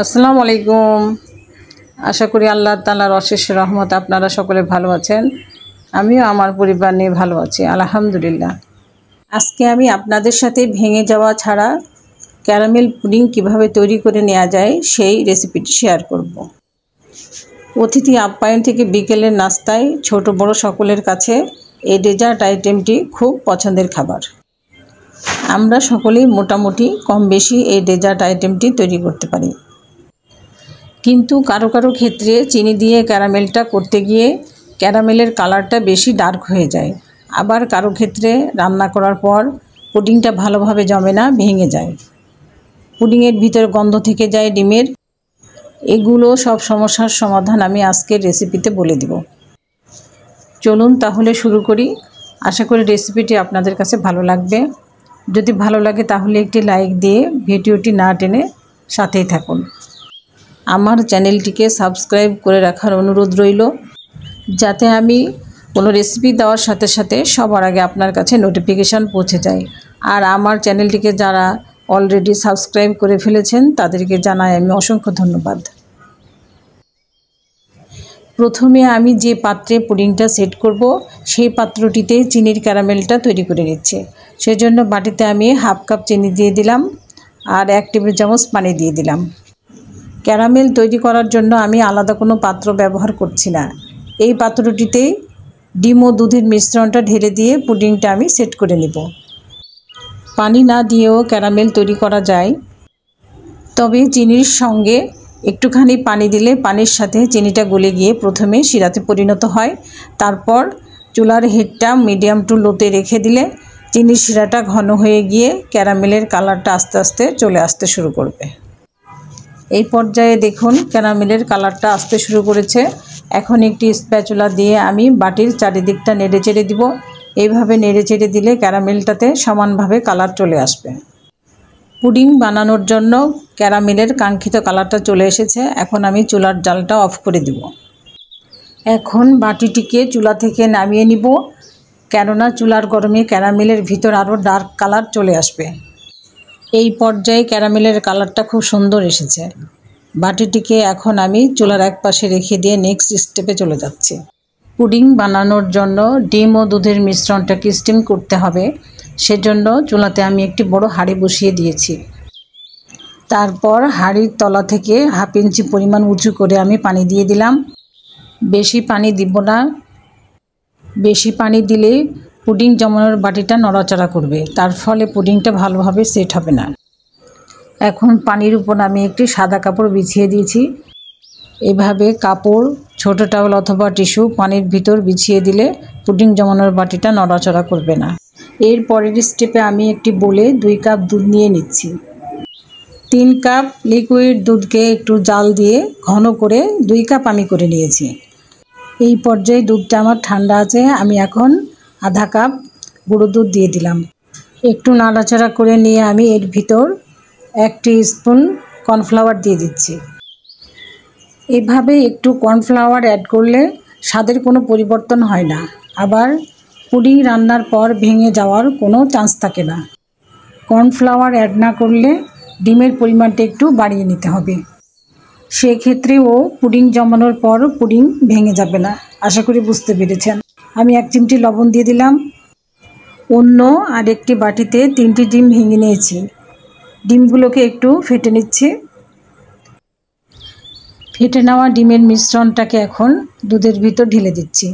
আসসালামু আলাইকুম। আশা করি আল্লাহ তাআলার অশেষ রহমত আপনারা সকলে ভালো আছেন। আমিও আমার পরিবার নিয়ে ভালো আছি, আলহামদুলিল্লাহ। আজকে আমি আপনাদের সাথে ভেঙে যাওয়া ছাড়া ক্যারামেল পুডিং কিভাবে তৈরি করে নেওয়া যায় সেই রেসিপিটি শেয়ার করব। অতিথি আপ্যায়ন থেকে বিকেলের নাস্তায় ছোট বড় সকলের কাছে এই ডেজার্ট আইটেমটি খুব পছন্দের খাবার। আমরা সকলেই মোটামুটি কম বেশি এই ডেজার্ট আইটেমটি তৈরি করতে পারি, কিন্তু কারো কারো ক্ষেত্রে চিনি দিয়ে ক্যারামেলটা করতে গিয়ে ক্যারামেলের কালারটা বেশি ডার্ক হয়ে যায়। আবার কারো ক্ষেত্রে রান্না করার পর পুডিংটা ভালোভাবে জমে না, ভেঙে যায়। পুডিংয়ের ভিতর গন্ধ থেকে যায় ডিমের। এগুলো সব সমস্যার সমাধান আমি আজকের রেসিপিতে বলে দেব। চলুন তাহলে শুরু করি। আশা করি রেসিপিটি আপনাদের কাছে ভালো লাগবে। যদি ভালো লাগে তাহলে একটি লাইক দিয়ে ভিডিওটি না টেনে সাথেই থাকুন। আমার চ্যানেলটিকে সাবস্ক্রাইব করে রাখার অনুরোধ রইল, যাতে আমি কোনো রেসিপি দেওয়ার সাথে সাথে সবার আগে আপনার কাছে নোটিফিকেশান পৌঁছে যায়। আর আমার চ্যানেলটিকে যারা অলরেডি সাবস্ক্রাইব করে ফেলেছেন তাদেরকে জানাই আমি অসংখ্য ধন্যবাদ। প্রথমে আমি যে পাত্রে পুডিংটা সেট করব সেই পাত্রটিতে চিনির ক্যারামেলটা তৈরি করে নিচ্ছে। সেজন্য বাটিতে আমি হাফ কাপ চিনি দিয়ে দিলাম আর 1 টেবিল চামচ পানি দিয়ে দিলাম। ক্যারামেল তৈরি করার জন্য আমি আলাদা কোনো পাত্র ব্যবহার করছি না। এই পাত্রটিতেই ডিম ও দুধের মিশ্রণটা ঢেলে দিয়ে পুডিংটা আমি সেট করে নেব। পানি না দিয়েও ক্যারামেল তৈরি করা যায়, তবে চিনির সঙ্গে একটুখানি পানি দিলে পানির সাথে চিনিটা গলে গিয়ে প্রথমে শিরাতে পরিণত হয়। তারপর চুলার হিটটা মিডিয়াম টু লোতে রেখে দিলে চিনির শিরাটা ঘন হয়ে গিয়ে ক্যারামেলের কালারটা আস্তে আস্তে চলে আসতে শুরু করবে। এই পর্যায়ে দেখুন ক্যারামেলের কালারটা আসতে শুরু করেছে। এখন একটি স্প্যাচুলা দিয়ে আমি বাটির চারিদিকটা নেড়ে চেড়ে দিব। এইভাবে নেড়ে চেড়ে দিলে ক্যারামেলটাতে সমানভাবে কালার চলে আসবে। পুডিং বানানোর জন্য ক্যারামেলের কাঙ্ক্ষিত কালারটা চলে এসেছে। এখন আমি চুলার জালটা অফ করে দিব। এখন বাটিটিকে চুলা থেকে নামিয়ে নিব, কেননা চুলার গরমে ক্যারামেলের ভিতর আরও ডার্ক কালার চলে আসবে। এই পর্যায়ে ক্যারামেলের কালারটা খুব সুন্দর এসেছে। বাটিটিকে এখন আমি চুলার এক পাশে রেখে দিয়ে নেক্সট স্টেপে চলে যাচ্ছি। পুডিং বানানোর জন্য ডিম ও দুধের মিশ্রণটাকে স্টিম করতে হবে। সেজন্য চুলাতে আমি একটি বড় হাঁড়ি বসিয়ে দিয়েছি। তারপর হাঁড়ির তলা থেকে হাফ ইঞ্চি পরিমাণ উঁচু করে আমি পানি দিয়ে দিলাম। বেশি পানি দিব না, বেশি পানি দিলে পুডিং জমানোর বাটিটা নড়াচড়া করবে, তার ফলে পুডিংটা ভালোভাবে সেট হবে না। এখন পানির উপর আমি একটি সাদা কাপড় বিছিয়ে দিয়েছি। এভাবে কাপড়, ছোট টাওয়াল অথবা টিস্যু পানির ভিতর বিছিয়ে দিলে পুডিং জমানোর বাটিটা নড়াচড়া করবে না। এর পরের স্টেপে আমি একটি বোলে 2 কাপ দুধ নিয়ে নিচ্ছি। 3 কাপ লিকুইড দুধকে একটু জাল দিয়ে ঘন করে 2 কাপ আমি করে নিয়েছি। এই পর্যায়ে দুধটা আমার ঠান্ডা আছে। আমি এখন আধা কাপ গুঁড়ো দুধ দিয়ে দিলাম। একটু নাড়াচাড়া করে নিয়ে আমি এর ভিতর 1 টিস্পুন কর্নফ্লাওয়ার দিয়ে দিচ্ছি। এভাবে একটু কর্নফ্লাওয়ার অ্যাড করলে স্বাদের কোনো পরিবর্তন হয় না, আবার পুডিং রান্নার পর ভেঙে যাওয়ার কোনো চান্স থাকে না। কর্নফ্লাওয়ার অ্যাড না করলে ডিমের পরিমাণটা একটু বাড়িয়ে নিতে হবে। সেক্ষেত্রেও পুডিং জমানোর পর পুডিং ভেঙে যাবে না। আশা করি বুঝতে পেরেছেন। আমি 1 চিমটি লবণ দিয়ে দিলাম। অন্য আরেকটি বাটিতে 3টি ডিম ভেঙে নিয়েছি। ডিমগুলোকে একটু ফেটে নিচ্ছি। ফেটে নেওয়া ডিমের মিশ্রণটাকে এখন দুধের ভিতর ঢেলে দিচ্ছি।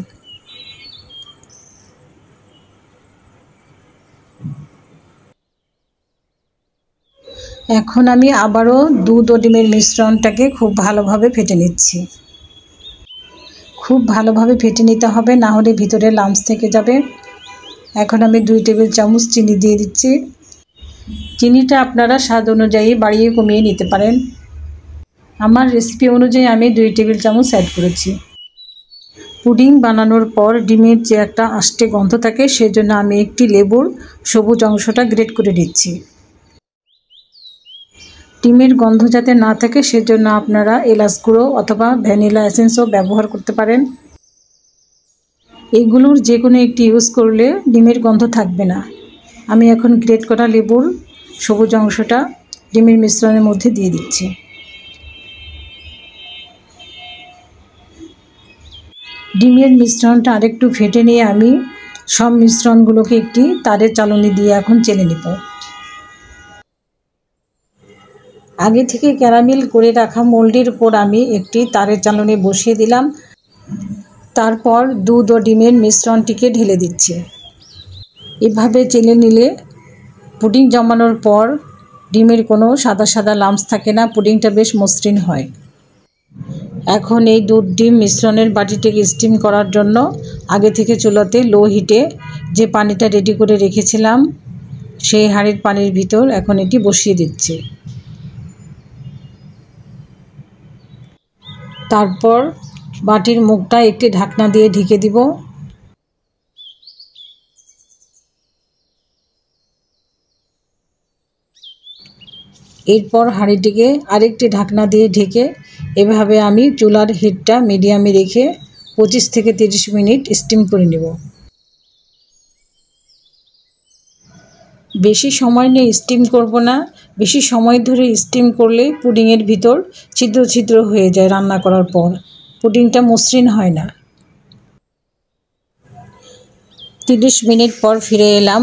এখন আমি আবারও দুধ ও ডিমের মিশ্রণটাকে খুব ভালোভাবে ফেটে নিচ্ছি। খুব ভালোভাবে ফেটে নিতে হবে, না হলে ভিতরে লাম্পস থেকে যাবে। এখন আমি 2 টেবিল চামচ চিনি দিয়ে দিচ্ছি। চিনিটা আপনারা স্বাদ অনুযায়ী বাড়িয়ে কমিয়ে নিতে পারেন। আমার রেসিপি অনুযায়ী আমি 2 টেবিল চামচ অ্যাড করেছি। পুডিং বানানোর পর ডিমের যে একটা আষ্টে গন্ধ থাকে, সেজন্য আমি একটি লেবুর সবুজ অংশটা গ্রেট করে নিচ্ছি। ডিমের গন্ধ যাতে না থাকে সেজন্য আপনারা এলাচ গুঁড়ো অথবা ভ্যানিলা এসেন্সও ব্যবহার করতে পারেন। এগুলোর যে কোনো একটি ইউজ করলে ডিমের গন্ধ থাকবে না। আমি এখন গ্রেট করা লেবুর সবুজ অংশটা ডিমের মিশ্রণের মধ্যে দিয়ে দিচ্ছি। ডিমের মিশ্রণটা আরেকটু ফেটে নিয়ে আমি সব মিশ্রণগুলোকে একটি তারের চালনি দিয়ে এখন চেলে নেব। আগে থেকে ক্যারামেল করে রাখা মোল্ডের উপর আমি একটি তারের চালনি বসিয়ে দিলাম। তারপর দুধ ও ডিমের মিশ্রণটিকে ঢেলে দিচ্ছি। এভাবে চেলে নিলে পুডিং জমানোর পর ডিমের কোনো সাদা সাদা লাম্পস থাকে না, পুডিংটা বেশ মসৃণ হয়। এখন এই দুধ ডিম মিশ্রণের বাটিটিকে স্টিম করার জন্য আগে থেকে চুলাতে লো হিটে যে পানিটা রেডি করে রেখেছিলাম সেই হাঁড়ির পানির ভিতর এখন এটি বসিয়ে দিচ্ছি। তারপর বাটির মুখটা একটি ঢাকনা দিয়ে ঢেকে দিব। এরপর হাঁড়িটিকে আরেকটি ঢাকনা দিয়ে ঢেকে এভাবে আমি চুলার হিটটা মিডিয়ামে রেখে 25 থেকে 30 মিনিট স্টিম করে নেব। বেশি সময় নিয়ে স্টিম করব না, বেশি সময় ধরে স্টিম করলে পুডিংয়ের ভিতর ছিদ্র ছিদ্র হয়ে যায়, রান্না করার পর পুডিংটা মসৃণ হয় না। 30 মিনিট পর ফিরে এলাম।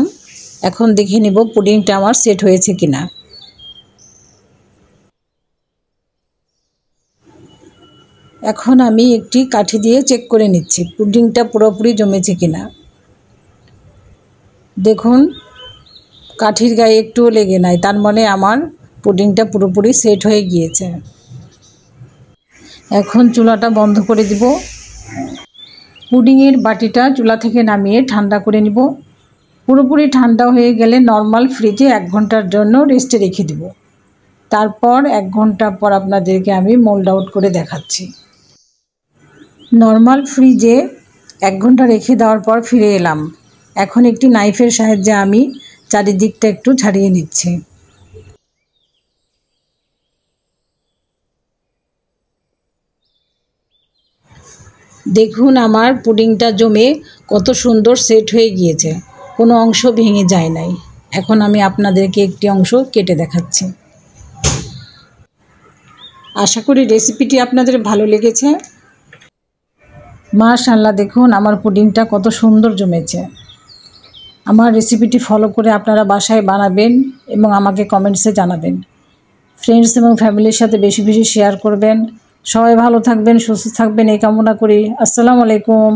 এখন দেখে নেব পুডিংটা আমার সেট হয়েছে কিনা। এখন আমি একটি কাঠি দিয়ে চেক করে নিচ্ছি পুডিংটা পুরোপুরি জমেছে কিনা। দেখুন কাঠির গায়ে একটুও লেগে নাই, তার মানে আমার পুডিংটা পুরোপুরি সেট হয়ে গিয়েছে। এখন চুলাটা বন্ধ করে দিব। পুডিংয়ের বাটিটা চুলা থেকে নামিয়ে ঠান্ডা করে নিব। পুরোপুরি ঠান্ডা হয়ে গেলে নর্মাল ফ্রিজে 1 ঘন্টার জন্য রেস্টে রেখে দেব। তারপর 1 ঘন্টা পর আপনাদেরকে আমি মোল্ড আউট করে দেখাচ্ছি। নর্মাল ফ্রিজে 1 ঘন্টা রেখে দেওয়ার পর ফিরে এলাম। এখন একটি নাইফের সাহায্যে আমি চারিদিকটা একটু ছাড়িয়ে নিচ্ছি। দেখুন আমার পুডিংটা জমে কত সুন্দর সেট হয়ে গিয়েছে, কোনো অংশ ভেঙে যায় নাই। এখন আমি আপনাদেরকে একটি অংশ কেটে দেখাচ্ছি। আশা করি রেসিপিটি আপনাদের ভালো লেগেছে। মাশাআল্লাহ, দেখুন আমার পুডিংটা কত সুন্দর জমেছে। আমার রেসিপিটি ফলো করে আপনারা বাসায় বানাবেন এবং আমাকে কমেন্টসে জানাবেন। ফ্রেন্ডস এবং ফ্যামিলির সাথে বেশি বেশি শেয়ার করবেন। সবাই ভালো থাকবেন, সুস্থ থাকবেন এই কামনা করি। আসসালামু আলাইকুম।